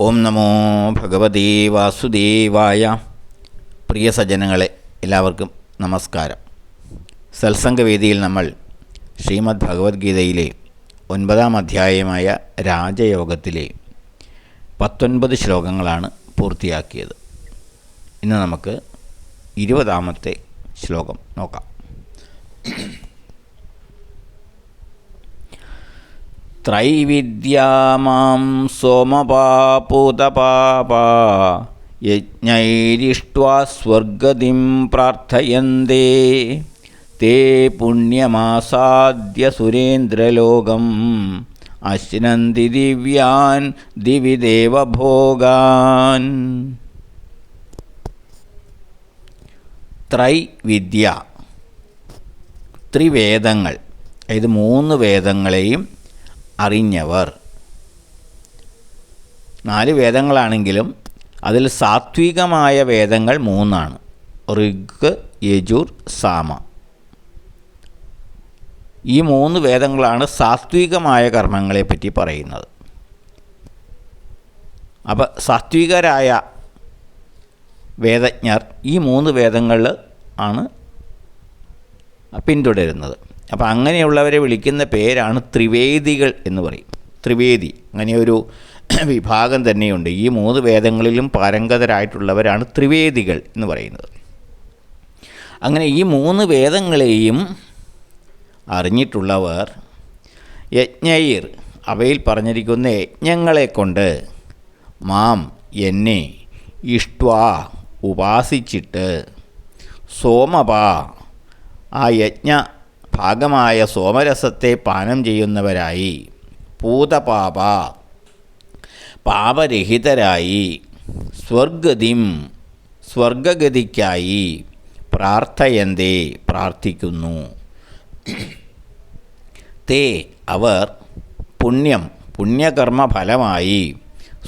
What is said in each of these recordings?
ഓം നമോ ഭഗവതേ വാസുദേവായ. പ്രിയ സജ്ജനങ്ങളെ, എല്ലാവർക്കും നമസ്കാരം. സത്സംഗവേദിയിൽ നമ്മൾ ശ്രീമദ് ഭഗവത്ഗീതയിലെ 9-ാം അധ്യായമായ രാജയോഗത്തിലെ 19 ശ്ലോകങ്ങളാണ് പൂർത്തിയാക്കിയത്. ഇന്ന് നമുക്ക് 20-ാമത്തെ ശ്ലോകം നോക്കാം. ത്രൈവിദ്യാമാം സോമപാപൂതപാപാ യജ്ഞൈരിഷ്ട്വാ സ്വർഗതിം പ്രാർത്ഥയന്തേ തേ പുണ്യമാസാദ്യ സുരേന്ദ്രലോകം അശ്നന്തി ദിവ്യാൻ ദിവി ദേവഭോഗാൻ. ത്രൈവിദ്യ, ത്രിവേദങ്ങൾ, അതായത് 3 വേദങ്ങളെയും അറിഞ്ഞവർ. 4 വേദങ്ങളാണെങ്കിലും അതിൽ സാത്വികമായ വേദങ്ങൾ 3 ഋഗ്, യജുർ, സാമ. ഈ 3 വേദങ്ങളാണ് സാത്വികമായ കർമ്മങ്ങളെപ്പറ്റി പറയുന്നത്. അപ്പോൾ സാത്വികരായ വേദജ്ഞർ ഈ 3 വേദങ്ങൾ ആണ് പിന്തുടരുന്നത്. അപ്പോൾ അങ്ങനെയുള്ളവരെ വിളിക്കുന്ന പേരാണ് ത്രിവേദികൾ എന്ന് പറയും. ത്രിവേദി, അങ്ങനെയൊരു വിഭാഗം തന്നെയുണ്ട്. ഈ 3 വേദങ്ങളിലും പാരംഗതരായിട്ടുള്ളവരാണ് ത്രിവേദികൾ എന്ന് പറയുന്നത്. അങ്ങനെ ഈ 3 വേദങ്ങളെയും അറിഞ്ഞിട്ടുള്ളവർ യജ്ഞൈർ, അവയിൽ പറഞ്ഞിരിക്കുന്ന യജ്ഞങ്ങളെ കൊണ്ട്, മാം, എന്നെ, ഇഷ്ട്വാ, ഉപാസിച്ചിട്ട്, സോമപാ, ആ യജ്ഞ ഭാഗമായ സോമരസത്തെ പാനം ചെയ്യുന്നവരായി, പൂതപാപ, പാപരഹിതരായി, സ്വർഗതിം, സ്വർഗഗതിക്കായി, പ്രാർത്ഥയന്തേ, പ്രാർത്ഥിക്കുന്നു. തേ, അവർ, പുണ്യം, പുണ്യകർമ്മഫലമായി,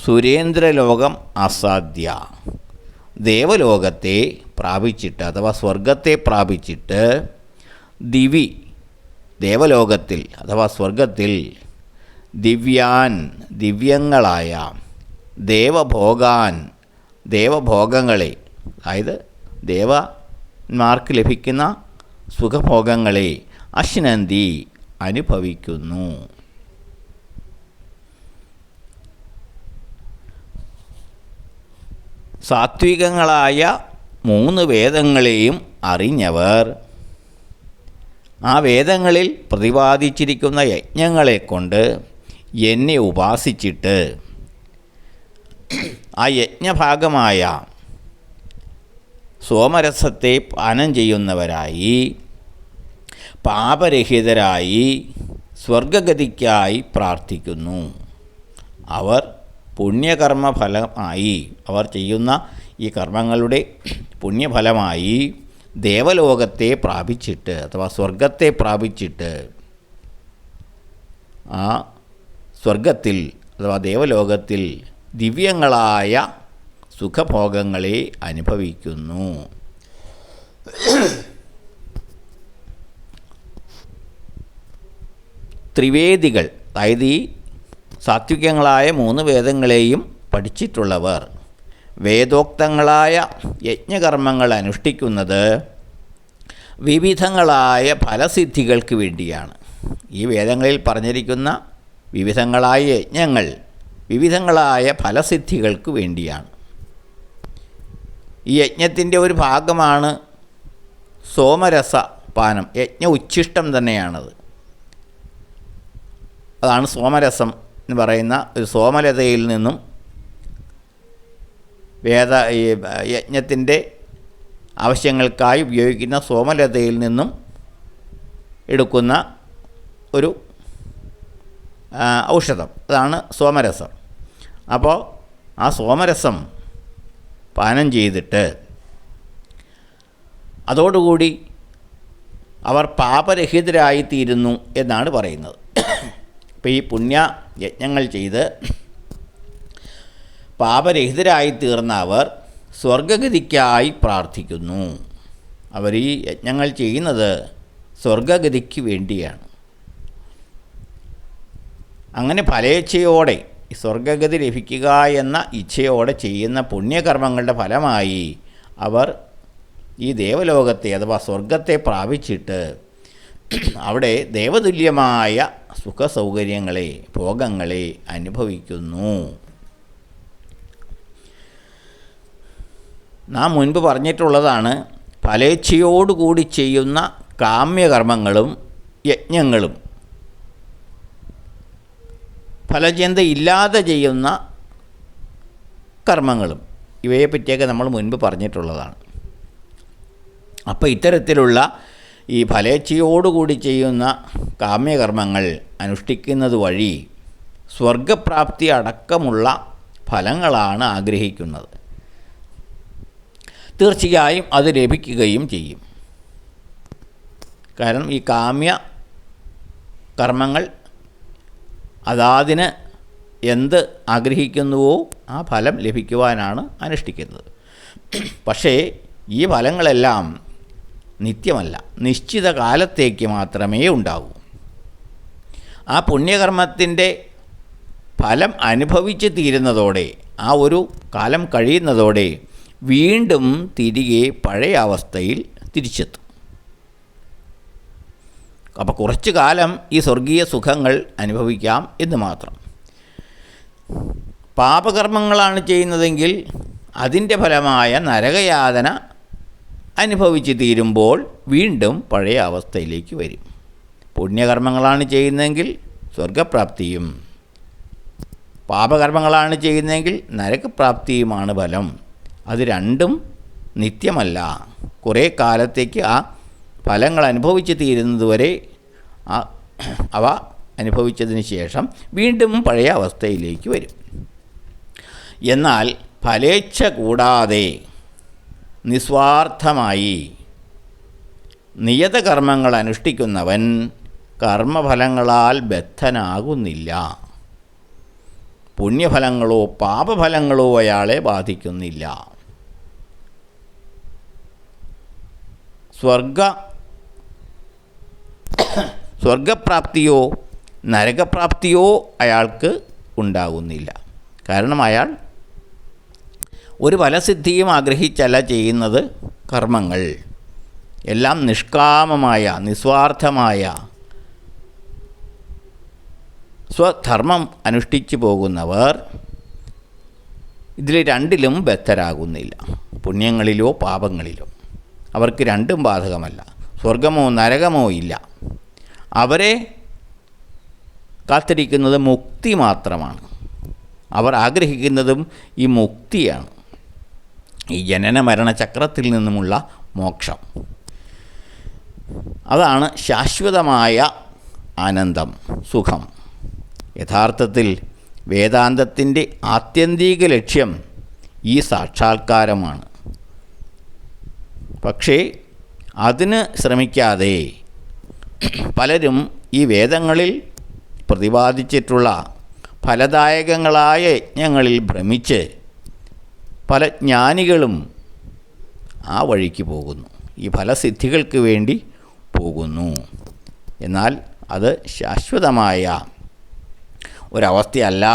സുരേന്ദ്രലോകം അസാധ്യ, ദേവലോകത്തെ പ്രാപിച്ചിട്ട് അഥവാ സ്വർഗത്തെ പ്രാപിച്ചിട്ട്, ദിവി, ദേവലോകത്തിൽ അഥവാ സ്വർഗത്തിൽ, ദിവ്യാൻ, ദിവ്യങ്ങളായ, ദേവഭോഗാൻ, ദേവഭോഗങ്ങളെ, അതായത് ദേവന്മാർക്ക് ലഭിക്കുന്ന സുഖഭോഗങ്ങളെ, അശ്നന്തി, അനുഭവിക്കുന്നു. സാത്വികങ്ങളായ 3 വേദങ്ങളെയും അറിഞ്ഞവർ ആ വേദങ്ങളിൽ പ്രതിപാദിച്ചിരിക്കുന്ന യജ്ഞങ്ങളെ കൊണ്ട് എന്നെ ഉപാസിച്ചിട്ട് ആ യജ്ഞഭാഗമായ സോമരസത്തെ പാനം ചെയ്യുന്നവരായി, പാപരഹിതരായി, സ്വർഗഗതിക്കായി പ്രാർത്ഥിക്കുന്നു. അവർ പുണ്യകർമ്മഫലമായി, അവർ ചെയ്യുന്ന ഈ കർമ്മങ്ങളുടെ പുണ്യഫലമായി ദേവലോകത്തെ പ്രാപിച്ചിട്ട് അഥവാ സ്വർഗത്തെ പ്രാപിച്ചിട്ട് ആ സ്വർഗത്തിൽ അഥവാ ദേവലോകത്തിൽ ദിവ്യങ്ങളായ സുഖഭോഗങ്ങളെ അനുഭവിക്കുന്നു. ത്രിവേദികൾ, അതായത് ഈ സാത്വികങ്ങളായ 3 വേദങ്ങളെയും പഠിച്ചിട്ടുള്ളവർ വേദോക്തങ്ങളായ യജ്ഞകർമ്മങ്ങൾ അനുഷ്ഠിക്കുന്നത് വിവിധങ്ങളായ ഫലസിദ്ധികൾക്ക് വേണ്ടിയാണ്. ഈ വേദങ്ങളിൽ പറഞ്ഞിരിക്കുന്ന വിവിധങ്ങളായ യജ്ഞങ്ങൾ വിവിധങ്ങളായ ഫലസിദ്ധികൾക്ക് വേണ്ടിയാണ്. ഈ യജ്ഞത്തിൻ്റെ ഒരു ഭാഗമാണ് സോമരസ പാനം. യജ്ഞ ഉച്ഛിഷ്ടം തന്നെയാണത്. അതാണ് സോമരസം എന്ന് പറയുന്ന ഒരു സോമലതയിൽ നിന്നും യജ്ഞത്തിൻ്റെ ആവശ്യങ്ങൾക്കായി ഉപയോഗിക്കുന്ന സോമലതയിൽ നിന്നും എടുക്കുന്ന ഒരു ഔഷധം, അതാണ് സോമരസം. അപ്പോൾ ആ സോമരസം പാനം ചെയ്തിട്ട് അതോടുകൂടി അവർ പാപരഹിതരായിത്തീരുന്നു എന്നാണ് പറയുന്നത്. അപ്പോൾ ഈ പുണ്യ യജ്ഞങ്ങൾ ചെയ്ത് പാപരഹിതരായിത്തീർന്ന അവർ സ്വർഗഗതിക്കായി പ്രാർത്ഥിക്കുന്നു. അവർ ഈ യജ്ഞങ്ങൾ ചെയ്യുന്നത് സ്വർഗഗതിക്ക് വേണ്ടിയാണ്. അങ്ങനെ ഫലേച്ഛയോടെ ഈ സ്വർഗഗതി ലഭിക്കുക എന്ന ഇച്ഛയോടെ ചെയ്യുന്ന പുണ്യകർമ്മങ്ങളുടെ ഫലമായി അവർ ഈ ദേവലോകത്തെ അഥവാ സ്വർഗത്തെ പ്രാപിച്ചിട്ട് അവിടെ ദേവതുല്യമായ സുഖസൗകര്യങ്ങളെ ഭോഗങ്ങളെ അനുഭവിക്കുന്നു. നാം മുൻപ് പറഞ്ഞിട്ടുള്ളതാണ്, ഫലേച്ഛയോടുകൂടി ചെയ്യുന്ന കാമ്യകർമ്മങ്ങളും യജ്ഞങ്ങളും ഫലചിന്ത ഇല്ലാതെ ചെയ്യുന്ന കർമ്മങ്ങളും ഇവയെപ്പറ്റിയൊക്കെ നമ്മൾ മുൻപ് പറഞ്ഞിട്ടുള്ളതാണ്. അപ്പോൾ ഇത്തരത്തിലുള്ള ഈ ഫലേച്ഛയോടുകൂടി ചെയ്യുന്ന കാമ്യകർമ്മങ്ങൾ അനുഷ്ഠിക്കുന്നത് വഴി സ്വർഗപ്രാപ്തി അടക്കമുള്ള ഫലങ്ങളാണ് ആഗ്രഹിക്കുന്നത്. തീർച്ചയായും അത് ലഭിക്കുകയും ചെയ്യും. കാരണം ഈ കാമ്യ കർമ്മങ്ങൾ അതാതിന് എന്ത് ആഗ്രഹിക്കുന്നുവോ ആ ഫലം ലഭിക്കുവാനാണ് അനുഷ്ഠിക്കുന്നത്. പക്ഷേ ഈ ഫലങ്ങളെല്ലാം നിത്യമല്ല, നിശ്ചിത കാലത്തേക്ക് മാത്രമേ ഉണ്ടാകൂ. ആ പുണ്യകർമ്മത്തിൻ്റെ ഫലം അനുഭവിച്ച് തീരുന്നതോടെ, ആ ഒരു കാലം കഴിയുന്നതോടെ വീണ്ടും തിരികെ പഴയ അവസ്ഥയിൽ തിരിച്ചെത്തും. അപ്പോൾ കുറച്ചു കാലം ഈ സ്വർഗീയ സുഖങ്ങൾ അനുഭവിക്കാം എന്ന് മാത്രം. പാപകർമ്മങ്ങളാണ് ചെയ്യുന്നതെങ്കിൽ അതിൻ്റെ ഫലമായ നരകയാതന അനുഭവിച്ച് തീരുമ്പോൾ വീണ്ടും പഴയ അവസ്ഥയിലേക്ക് വരും. പുണ്യകർമ്മങ്ങളാണ് ചെയ്യുന്നതെങ്കിൽ സ്വർഗപ്രാപ്തിയും, പാപകർമ്മങ്ങളാണ് ചെയ്യുന്നതെങ്കിൽ നരകപ്രാപ്തിയുമാണ് ഫലം. അത് രണ്ടും നിത്യമല്ല. കുറേ കാലത്തേക്ക് ആ ഫലങ്ങൾ അനുഭവിച്ച് തീരുന്നതുവരെ അവ അനുഭവിച്ചതിന് ശേഷം വീണ്ടും പഴയ അവസ്ഥയിലേക്ക് വരും. എന്നാൽ ഫലേച്ഛ കൂടാതെ നിസ്വാർത്ഥമായി നിയതകർമ്മങ്ങൾ അനുഷ്ഠിക്കുന്നവൻ കർമ്മഫലങ്ങളാൽ ബദ്ധനാകുന്നില്ല. പുണ്യഫലങ്ങളോ പാപഫലങ്ങളോ അയാളെ ബാധിക്കുന്നില്ല. സ്വർഗപ്രാപ്തിയോ നരകപ്രാപ്തിയോ അയാൾക്ക് ഉണ്ടാകുന്നില്ല. കാരണം അയാൾ ഒരു ഫലസിദ്ധിയും ആഗ്രഹിച്ചല്ല ചെയ്യുന്നത്. കർമ്മങ്ങൾ എല്ലാം നിഷ്കാമമായ നിസ്വാർത്ഥമായ സ്വധർമ്മം അനുഷ്ഠിച്ചു പോകുന്നവർ ഇതിൽ രണ്ടിലും ബദ്ധരാകുന്നില്ല. പുണ്യങ്ങളിലോ പാപങ്ങളിലോ അവർക്ക് രണ്ടും ബാധകമല്ല. സ്വർഗമോ നരകമോ ഇല്ല. അവരെ കാത്തിരിക്കുന്നത് മുക്തി മാത്രമാണ്. അവർ ആഗ്രഹിക്കുന്നതും ഈ മുക്തിയാണ്, ഈ ജനന മരണ ചക്രത്തിൽ നിന്നുമുള്ള മോക്ഷം. അതാണ് ശാശ്വതമായ ആനന്ദം, സുഖം. യഥാർത്ഥത്തിൽ വേദാന്തത്തിൻ്റെ ആത്യന്തിക ലക്ഷ്യം ഈ സാക്ഷാത്കാരമാണ്. പക്ഷേ അതിന് ശ്രമിക്കാതെ പലരും ഈ വേദങ്ങളിൽ പ്രതിപാദിച്ചിട്ടുള്ള ഫലദായകങ്ങളായ യജ്ഞങ്ങളിൽ ഭ്രമിച്ച് പല ജ്ഞാനികളും ആ വഴിക്ക് പോകുന്നു, ഈ ഫലസിദ്ധികൾക്ക് വേണ്ടി പോകുന്നു. എന്നാൽ അത് ശാശ്വതമായ ഒരവസ്ഥയല്ല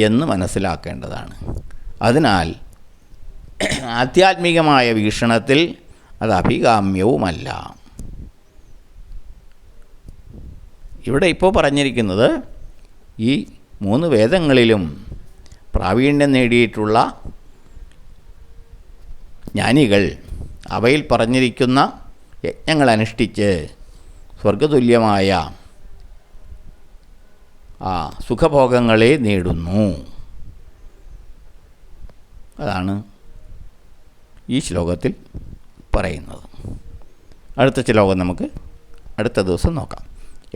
എന്ന് മനസ്സിലാക്കേണ്ടതാണ്. അതിനാൽ ആധ്യാത്മികമായ വീക്ഷണത്തിൽ അത് അഭികാമ്യവുമല്ല. ഇവിടെ ഇപ്പോൾ പറഞ്ഞിരിക്കുന്നത് ഈ 3 വേദങ്ങളിലും പ്രാവീണ്യം നേടിയിട്ടുള്ള ജ്ഞാനികൾ അവയിൽ പറഞ്ഞിരിക്കുന്ന യജ്ഞങ്ങൾ അനുഷ്ഠിച്ച് സ്വർഗതുല്യമായ ആ സുഖഭോഗങ്ങളെ നേടുന്നു. അതാണ് ഈ ശ്ലോകത്തിൽ പറയുന്നത്. അടുത്ത ശ്ലോകം നമുക്ക് അടുത്ത ദിവസം നോക്കാം.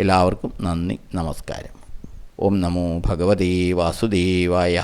എല്ലാവർക്കും നന്ദി, നമസ്കാരം. ഓം നമോ ഭഗവതേ വാസുദേവായ.